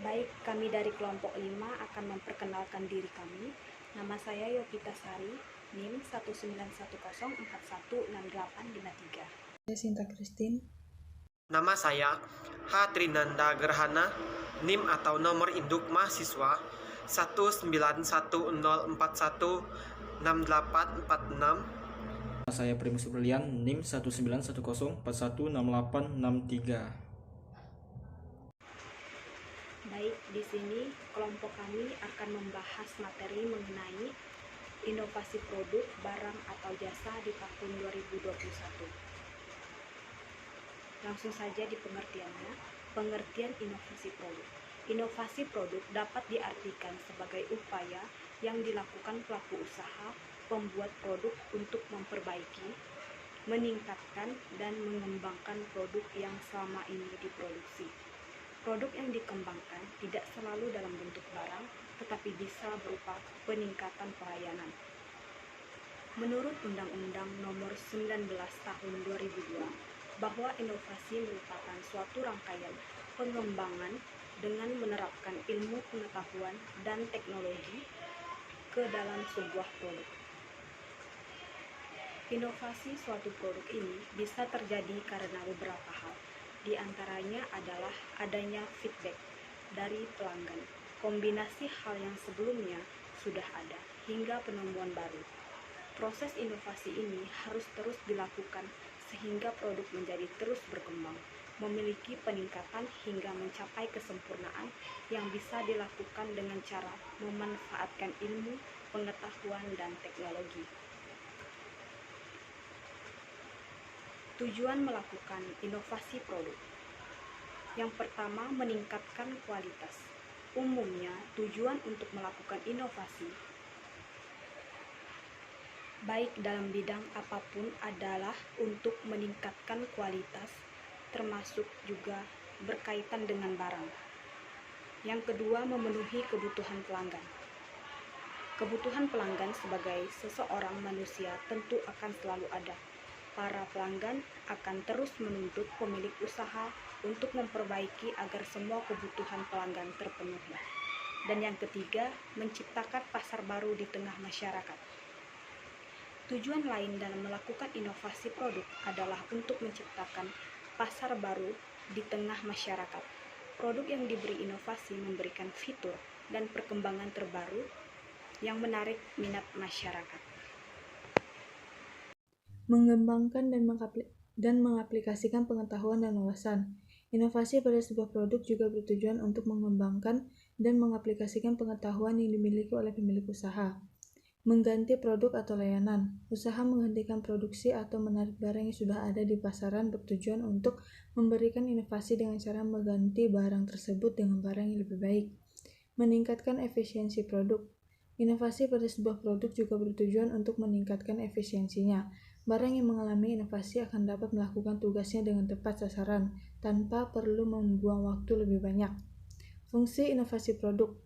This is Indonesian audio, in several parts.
Baik, kami dari kelompok 5 akan memperkenalkan diri kami. Nama saya Yovita Sari, NIM 19104168553. Saya Sinta Christine. Nama saya H. Trinanda Gerhana, NIM atau nomor induk mahasiswa 19104168466. Saya Primus Brilian, NIM 19104168863. Baik, di sini kelompok kami akan membahas materi mengenai inovasi produk, barang atau jasa di tahun 2021. Langsung saja di pengertiannya. Pengertian inovasi produk. Inovasi produk dapat diartikan sebagai upaya yang dilakukan pelaku usaha pembuat produk untuk memperbaiki, meningkatkan, dan mengembangkan produk yang selama ini diproduksi. Produk yang dikembangkan tidak selalu dalam bentuk barang, tetapi bisa berupa peningkatan pelayanan. Menurut Undang-Undang Nomor 19 Tahun 2002, bahwa inovasi merupakan suatu rangkaian pengembangan dengan menerapkan ilmu pengetahuan dan teknologi ke dalam sebuah produk. Inovasi suatu produk ini bisa terjadi karena beberapa hal. Di antaranya adalah adanya feedback dari pelanggan, kombinasi hal yang sebelumnya sudah ada, hingga penemuan baru. Proses inovasi ini harus terus dilakukan sehingga produk menjadi terus berkembang, memiliki peningkatan hingga mencapai kesempurnaan yang bisa dilakukan dengan cara memanfaatkan ilmu, pengetahuan, dan teknologi. Tujuan melakukan inovasi produk. Yang pertama, meningkatkan kualitas. Umumnya, tujuan untuk melakukan inovasi baik dalam bidang apapun adalah untuk meningkatkan kualitas, termasuk juga berkaitan dengan barang. Yang kedua, memenuhi kebutuhan pelanggan. Kebutuhan pelanggan sebagai seseorang manusia tentu akan selalu ada. Para pelanggan akan terus menuntut pemilik usaha untuk memperbaiki agar semua kebutuhan pelanggan terpenuhi. Dan yang ketiga, menciptakan pasar baru di tengah masyarakat. Tujuan lain dalam melakukan inovasi produk adalah untuk menciptakan pasar baru di tengah masyarakat. Produk yang diberi inovasi memberikan fitur dan perkembangan terbaru yang menarik minat masyarakat. Mengembangkan dan mengaplikasikan pengetahuan dan wawasan. Inovasi pada sebuah produk juga bertujuan untuk mengembangkan dan mengaplikasikan pengetahuan yang dimiliki oleh pemilik usaha. Mengganti produk atau layanan. Usaha menghentikan produksi atau menarik barang yang sudah ada di pasaran bertujuan untuk memberikan inovasi dengan cara mengganti barang tersebut dengan barang yang lebih baik. Meningkatkan efisiensi produk. Inovasi pada sebuah produk juga bertujuan untuk meningkatkan efisiensinya. Barang yang mengalami inovasi akan dapat melakukan tugasnya dengan tepat sasaran, tanpa perlu membuang waktu lebih banyak. Fungsi inovasi produk.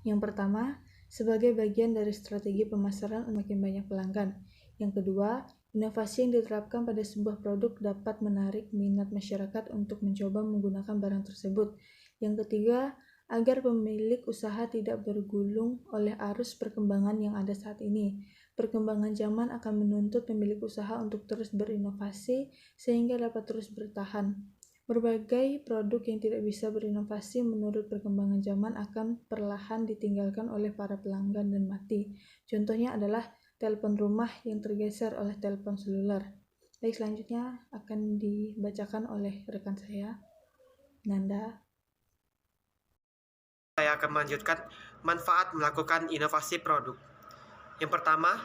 Yang pertama, sebagai bagian dari strategi pemasaran untuk makin banyak pelanggan. Yang kedua, inovasi yang diterapkan pada sebuah produk dapat menarik minat masyarakat untuk mencoba menggunakan barang tersebut. Yang ketiga, agar pemilik usaha tidak bergulung oleh arus perkembangan yang ada saat ini. Perkembangan zaman akan menuntut pemilik usaha untuk terus berinovasi sehingga dapat terus bertahan. Berbagai produk yang tidak bisa berinovasi menurut perkembangan zaman akan perlahan ditinggalkan oleh para pelanggan dan mati. Contohnya adalah telepon rumah yang tergeser oleh telepon seluler. Baik, selanjutnya akan dibacakan oleh rekan saya, Nanda. Saya akan melanjutkan manfaat melakukan inovasi produk. Yang pertama,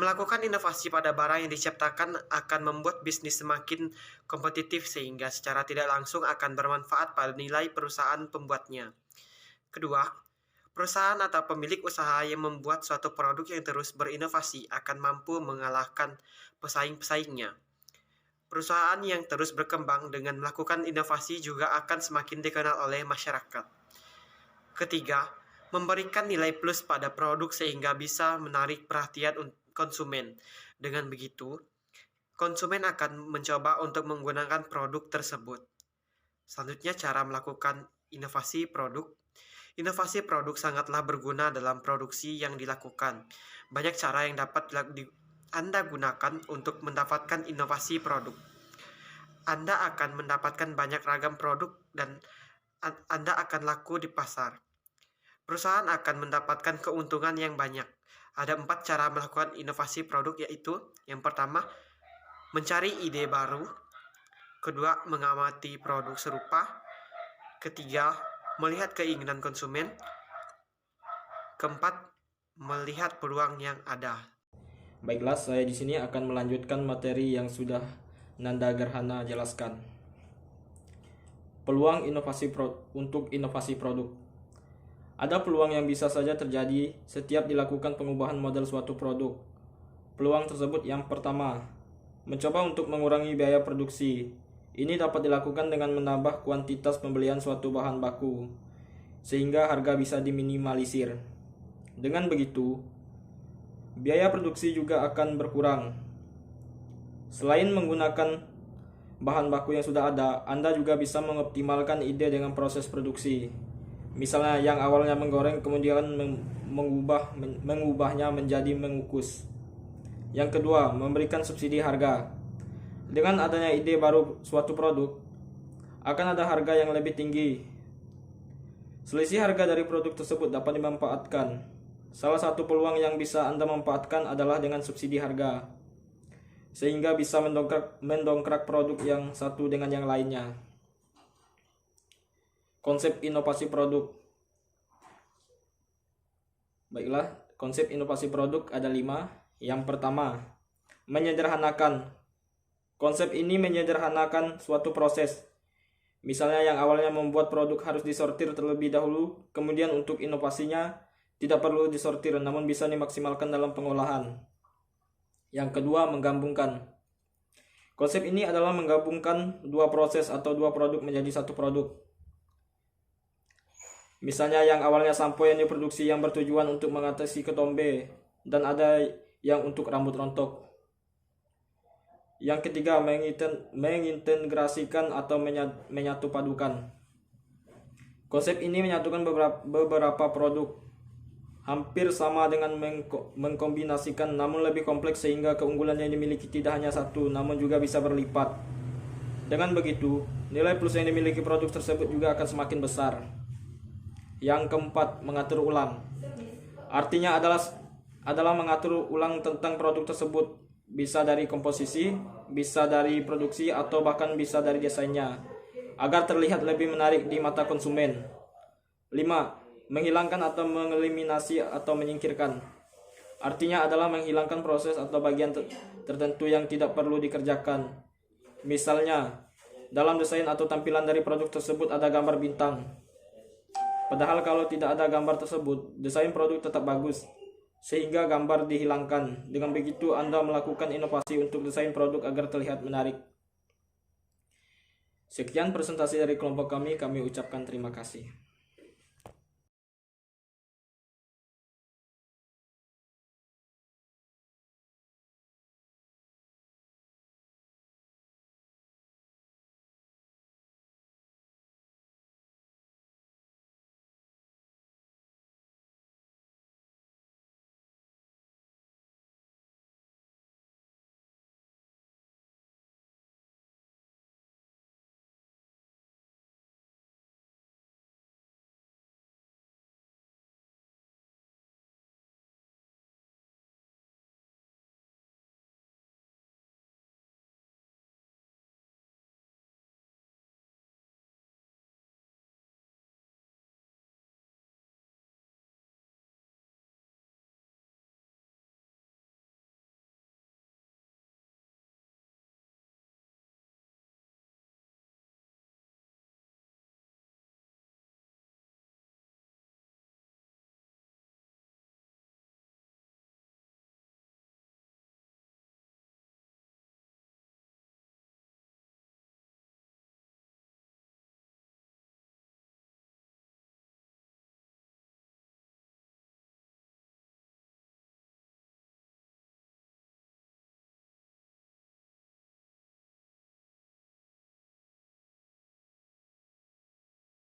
melakukan inovasi pada barang yang diciptakan akan membuat bisnis semakin kompetitif sehingga secara tidak langsung akan bermanfaat pada nilai perusahaan pembuatnya. Kedua, perusahaan atau pemilik usaha yang membuat suatu produk yang terus berinovasi akan mampu mengalahkan pesaing-pesaingnya. Perusahaan yang terus berkembang dengan melakukan inovasi juga akan semakin dikenal oleh masyarakat. Ketiga, memberikan nilai plus pada produk sehingga bisa menarik perhatian konsumen. Dengan begitu, konsumen akan mencoba untuk menggunakan produk tersebut. Selanjutnya, cara melakukan inovasi produk. Inovasi produk sangatlah berguna dalam produksi yang dilakukan. Banyak cara yang dapat Anda gunakan untuk mendapatkan inovasi produk. Anda akan mendapatkan banyak ragam produk dan Anda akan laku di pasar. Perusahaan akan mendapatkan keuntungan yang banyak. Ada 4 cara melakukan inovasi produk, yaitu yang pertama, mencari ide baru. Kedua, mengamati produk serupa. Ketiga, melihat keinginan konsumen. Keempat, melihat peluang yang ada. Baiklah, saya di sini akan melanjutkan materi yang sudah Nanda Gerhana jelaskan. Peluang untuk inovasi produk. Ada peluang yang bisa saja terjadi setiap dilakukan pengubahan model suatu produk. Peluang tersebut yang pertama, mencoba untuk mengurangi biaya produksi. Ini dapat dilakukan dengan menambah kuantitas pembelian suatu bahan baku, sehingga harga bisa diminimalisir. Dengan begitu, biaya produksi juga akan berkurang. Selain menggunakan bahan baku yang sudah ada, Anda juga bisa mengoptimalkan ide dengan proses produksi. Misalnya yang awalnya menggoreng kemudian mengubahnya menjadi mengukus. Yang kedua, memberikan subsidi harga. Dengan adanya ide baru suatu produk, akan ada harga yang lebih tinggi. Selisih harga dari produk tersebut dapat dimanfaatkan. Salah satu peluang yang bisa Anda manfaatkan adalah dengan subsidi harga, sehingga bisa mendongkrak produk yang satu dengan yang lainnya. Konsep inovasi produk. Baiklah, konsep inovasi produk ada 5. Yang pertama, menyederhanakan. Konsep ini menyederhanakan suatu proses. Misalnya yang awalnya membuat produk harus disortir terlebih dahulu, kemudian untuk inovasinya tidak perlu disortir namun bisa dimaksimalkan dalam pengolahan. Yang kedua, menggabungkan. Konsep ini adalah menggabungkan 2 proses atau 2 produk menjadi satu produk. Misalnya yang awalnya sampo yang diproduksi yang bertujuan untuk mengatasi ketombe dan ada yang untuk rambut rontok. Yang ketiga, mengintegrasikan atau menyatu padukan. Konsep ini menyatukan beberapa produk hampir sama dengan mengkombinasikan, namun lebih kompleks sehingga keunggulan yang dimiliki tidak hanya satu namun juga bisa berlipat. Dengan begitu, nilai plus yang dimiliki produk tersebut juga akan semakin besar. Yang keempat, mengatur ulang. Artinya adalah mengatur ulang tentang produk tersebut, bisa dari komposisi, bisa dari produksi, atau bahkan bisa dari desainnya, agar terlihat lebih menarik di mata konsumen. 5. Menghilangkan atau mengeliminasi atau menyingkirkan. Artinya adalah menghilangkan proses atau bagian tertentu yang tidak perlu dikerjakan. Misalnya, dalam desain atau tampilan dari produk tersebut ada gambar bintang. Padahal kalau tidak ada gambar tersebut, desain produk tetap bagus, sehingga gambar dihilangkan. Dengan begitu, Anda melakukan inovasi untuk desain produk agar terlihat menarik. Sekian presentasi dari kelompok kami ucapkan terima kasih.